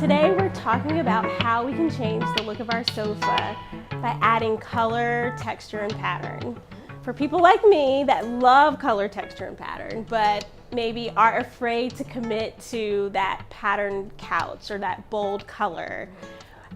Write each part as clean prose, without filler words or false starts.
Today we're talking about how we can change the look of our sofa by adding color, texture, and pattern. For people like me that love color, texture, and pattern, but maybe are afraid to commit to that patterned couch or that bold color,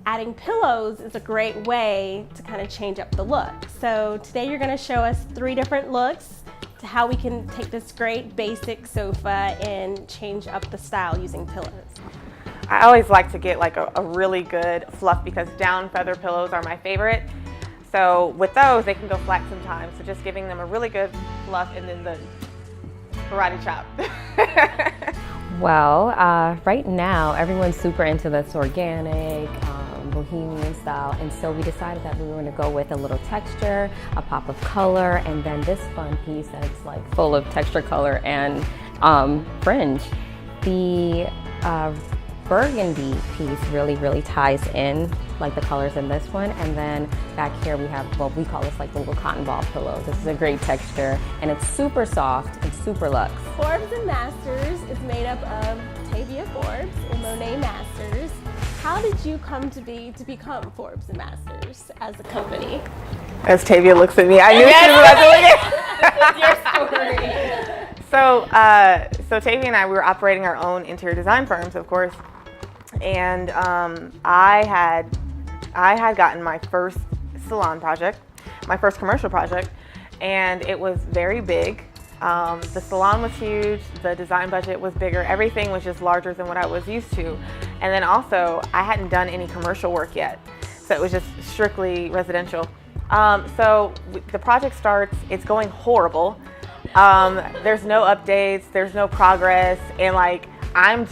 adding pillows is a great way to kind of change up the look. So today you're going to show us 3 different looks to how we can take this great basic sofa and change up the style using pillows. I always like to get like a really good fluff because down feather pillows are my favorite. So with those, they can go flat sometimes. So just giving them a really good fluff and then the karate chop. Well, right now everyone's super into this organic, bohemian style, and so we decided that we were going to go with a little texture, a pop of color, and then this fun piece that's like full of texture, color, and fringe. The burgundy piece really ties in like the colors in this one, and then back here we have what we call this like the little cotton ball pillow. This is a great texture and it's super soft and super luxe. Forbes Masters is made up of Tavia Forbes and Monet Masters. How did you come to become Forbes Masters as a company? As Tavia looks at me, I knew she was about to look at it. So Tavia and I, we were operating our own interior design firms, of course, and I had gotten my first salon project, my first commercial project, and it was very big. The salon was huge, the design budget was bigger, everything was just larger than what I was used to. And then also, I hadn't done any commercial work yet, so it was just strictly residential. So the project starts, it's going horrible. There's no updates, there's no progress, and like, I'm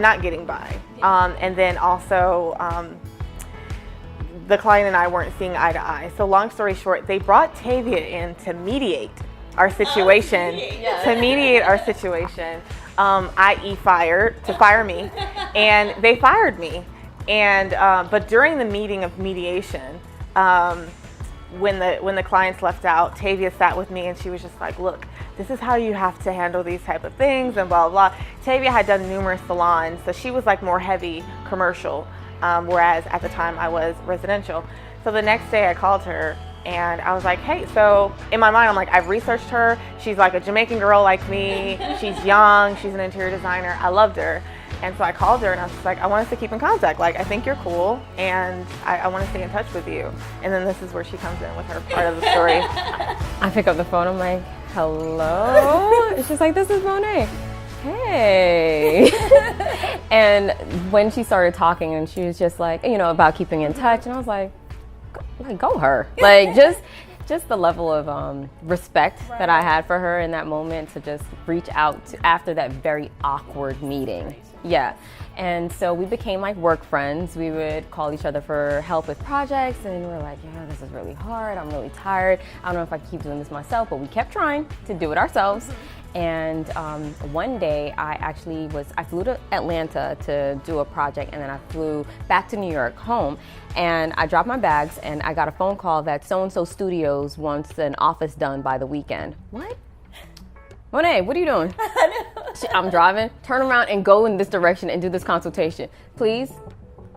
not getting by. And then also, the client and I weren't seeing eye to eye. So long story short, they brought Tavia in to mediate our situation, i.e. to fire me, and they fired me. And but during the meeting of mediation, when the clients left out, Tavia sat with me and she was just like, look, this is how you have to handle these type of things and blah, blah, blah. Tavia had done numerous salons, so she was like more heavy commercial, whereas at the time I was residential. So the next day I called her and I was like, hey, so in my mind, I'm like, I've researched her. She's like a Jamaican girl like me. She's young, she's an interior designer. I loved her. And so I called her and I was just like, I want us to keep in contact. Like, I think you're cool and I want to stay in touch with you. And then this is where she comes in with her part of the story. I pick up the phone, I'm like, hello? And she's like, this is Monet. Hey. And when she started talking and she was just like, you know, about keeping in touch, and I was like go her. Like just the level of respect that I had for her in that moment to just reach out to after that very awkward meeting. Yeah. And so we became like work friends. We would call each other for help with projects, and we were like, yeah, this is really hard. I'm really tired. I don't know if I can keep doing this myself, but we kept trying to do it ourselves. And one day I flew to Atlanta to do a project, and then I flew back to New York home, and I dropped my bags and I got a phone call that so-and-so studios wants an office done by the weekend. What? Monet, what are you doing? I'm driving, turn around and go in this direction and do this consultation. Please?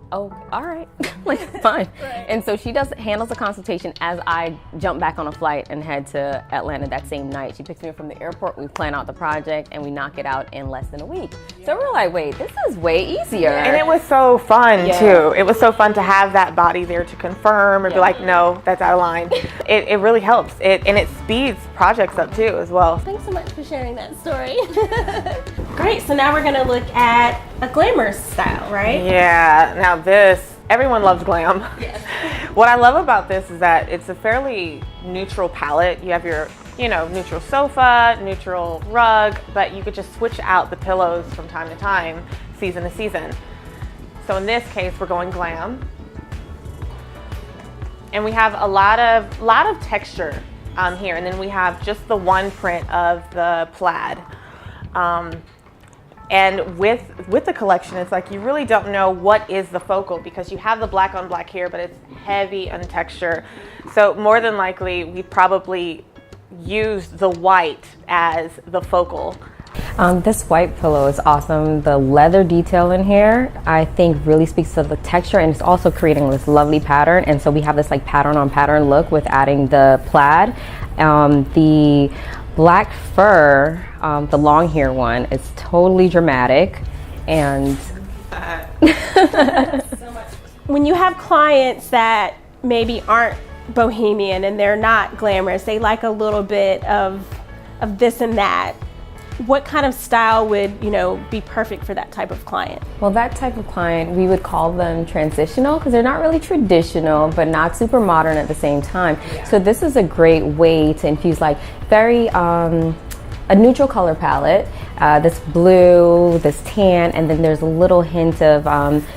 Oh, all right. Like, fine. Right. And so she handles the consultation as I jump back on a flight and head to Atlanta that same night. She picks me up from the airport, we plan out the project, and we knock it out in less than a week. Yeah. So we're like, wait, this is way easier. And it was so fun, too. It was so fun to have that body there to confirm or be like, no, that's out of line. It really helps. And it speeds projects up, too, as well. Thanks so much for sharing that story. Great, so now we're going to look at a Glamour Style, right? Yeah, now everyone loves glam. Yes. What I love about this is that it's a fairly neutral palette. You have your, neutral sofa, neutral rug, but you could just switch out the pillows from time to time, season to season. So in this case, we're going glam. And we have a lot of texture here, and then we have just the one print of the plaid. And with the collection, it's like you really don't know what is the focal because you have the black on black here, but it's heavy on texture. So more than likely, we probably used the white as the focal. This white pillow is awesome. The leather detail in here, I think, really speaks to the texture, and it's also creating this lovely pattern. And so we have this like pattern on pattern look with adding the plaid. The black fur, the long hair one, is totally dramatic. And when you have clients that maybe aren't bohemian and they're not glamorous, they like a little bit of this and that, what kind of style would, be perfect for that type of client? well, that type of client, we would call them transitional because they're not really traditional, but not super modern at the same time. So this is a great way to infuse like very a neutral color palette, this blue, this tan, and then there's a little hint of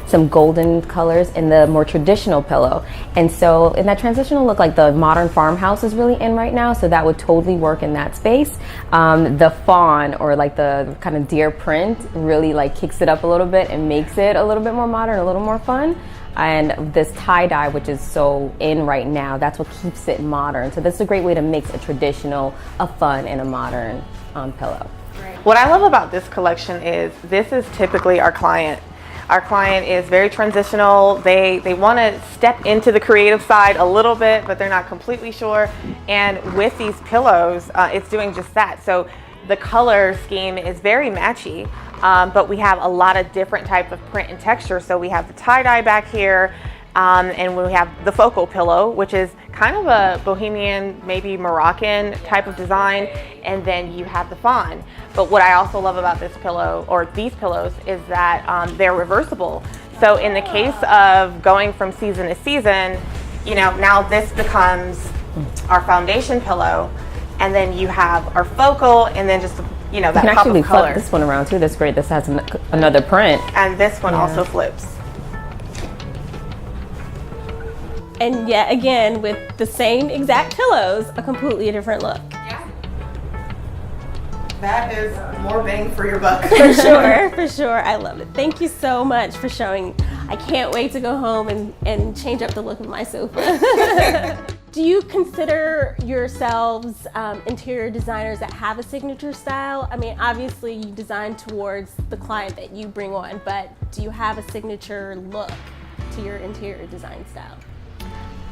some golden colors in the more traditional pillow. And so in that transitional look, like the modern farmhouse is really in right now, so that would totally work in that space. The fawn or like the kind of deer print really like kicks it up a little bit and makes it a little bit more modern, a little more fun. And this tie-dye, which is so in right now, that's what keeps it modern. So this is a great way to mix a traditional, a fun, and a modern pillow. What I love about this collection is this is typically our client. Our client is very transitional. They want to step into the creative side a little bit, but they're not completely sure. And with these pillows, it's doing just that. So the color scheme is very matchy, but we have a lot of different type of print and texture. So we have the tie-dye back here, and we have the focal pillow, which is kind of a bohemian, maybe Moroccan type of design, and then you have the fawn. But what I also love about this pillow, or these pillows, is that they're reversible. So in the case of going from season to season, now this becomes our foundation pillow, and then you have our focal, and then just that You can pop actually of color. flip this one around too. That's great. This has another print. And this one also flips. And yet again, with the same exact pillows, a completely different look. That is more bang for your buck. For sure, for sure. I love it. Thank you so much for showing. I can't wait to go home and change up the look of my sofa. Do you consider yourselves interior designers that have a signature style? I mean, obviously you design towards the client that you bring on, but do you have a signature look to your interior design style?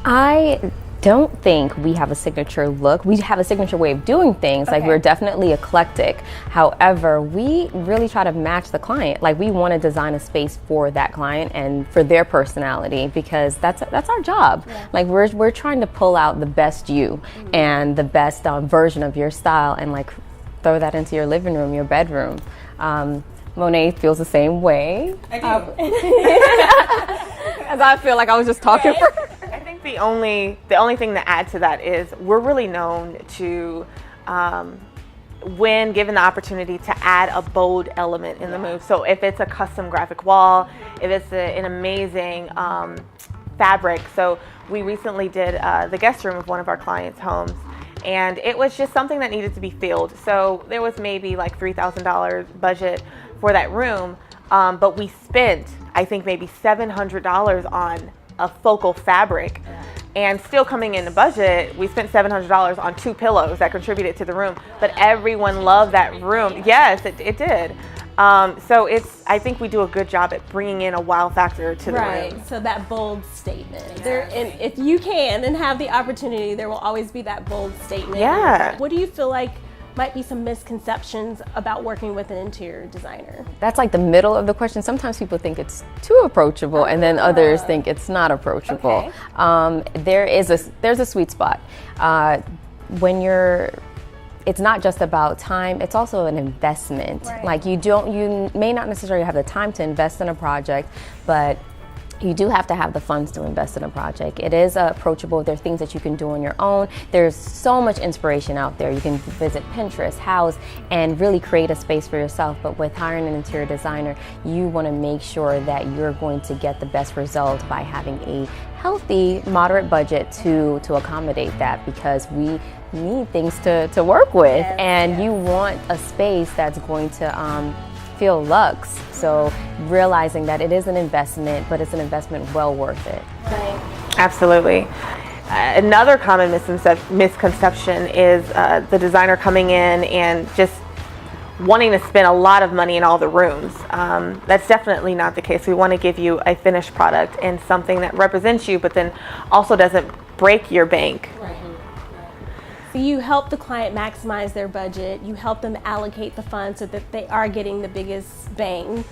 I don't think we have a signature look. We have a signature way of doing things. Like, we're definitely eclectic. However, we really try to match the client. Like, we want to design a space for that client and for their personality, because that's our job. Like, we're trying to pull out the best you and the best version of your style and like throw that into your living room, your bedroom. Monet feels the same way. I do. As I feel like I was just talking for her. I think the only thing to add to that is we're really known to, when given the opportunity, to add a bold element in the move. So if it's a custom graphic wall, if it's an amazing fabric. So we recently did the guest room of one of our clients' homes, and it was just something that needed to be filled. So there was maybe like $3,000 budget for that room, but we spent, I think, maybe $700 on a focal fabric, and still coming in the budget, we spent $700 on 2 pillows that contributed to the room, but everyone loved that room. Yes, it did. So I think we do a good job at bringing in a wow factor to the room. Right, so that bold statement. And if you can and have the opportunity, there will always be that bold statement. Yeah. What do you feel like might be some misconceptions about working with an interior designer? That's like the middle of the question. Sometimes people think it's too approachable, and then others think it's not approachable. There's a sweet spot. It's not just about time, it's also an investment. Like, you may not necessarily have the time to invest in a project, but you do have to have the funds to invest in a project. It is approachable. There are things that you can do on your own. There's so much inspiration out there. You can visit Pinterest, House, and really create a space for yourself. But with hiring an interior designer, you want to make sure that you're going to get the best result by having a healthy, moderate budget to accommodate that, because we need things to work with. And you want a space that's going to feel luxe. So realizing that it is an investment, but it's an investment well worth it. Right. Absolutely. Another common misconception is the designer coming in and just wanting to spend a lot of money in all the rooms. That's definitely not the case. We want to give you a finished product and something that represents you, but then also doesn't break your bank. So you help the client maximize their budget, you help them allocate the funds so that they are getting the biggest bang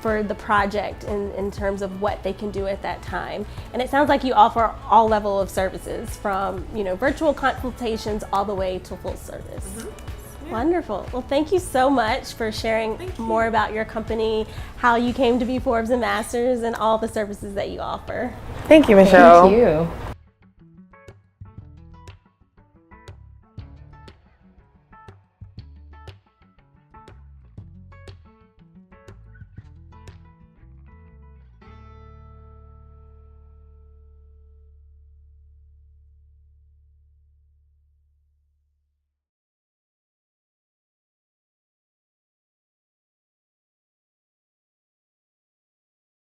for the project in terms of what they can do at that time. And it sounds like you offer all level of services from, you know, virtual consultations all the way to full service. Yeah. Wonderful. Well, thank you so much for sharing more about your company, how you came to be Forbes Masters, and all the services that you offer. Thank you, Michelle. Thank you.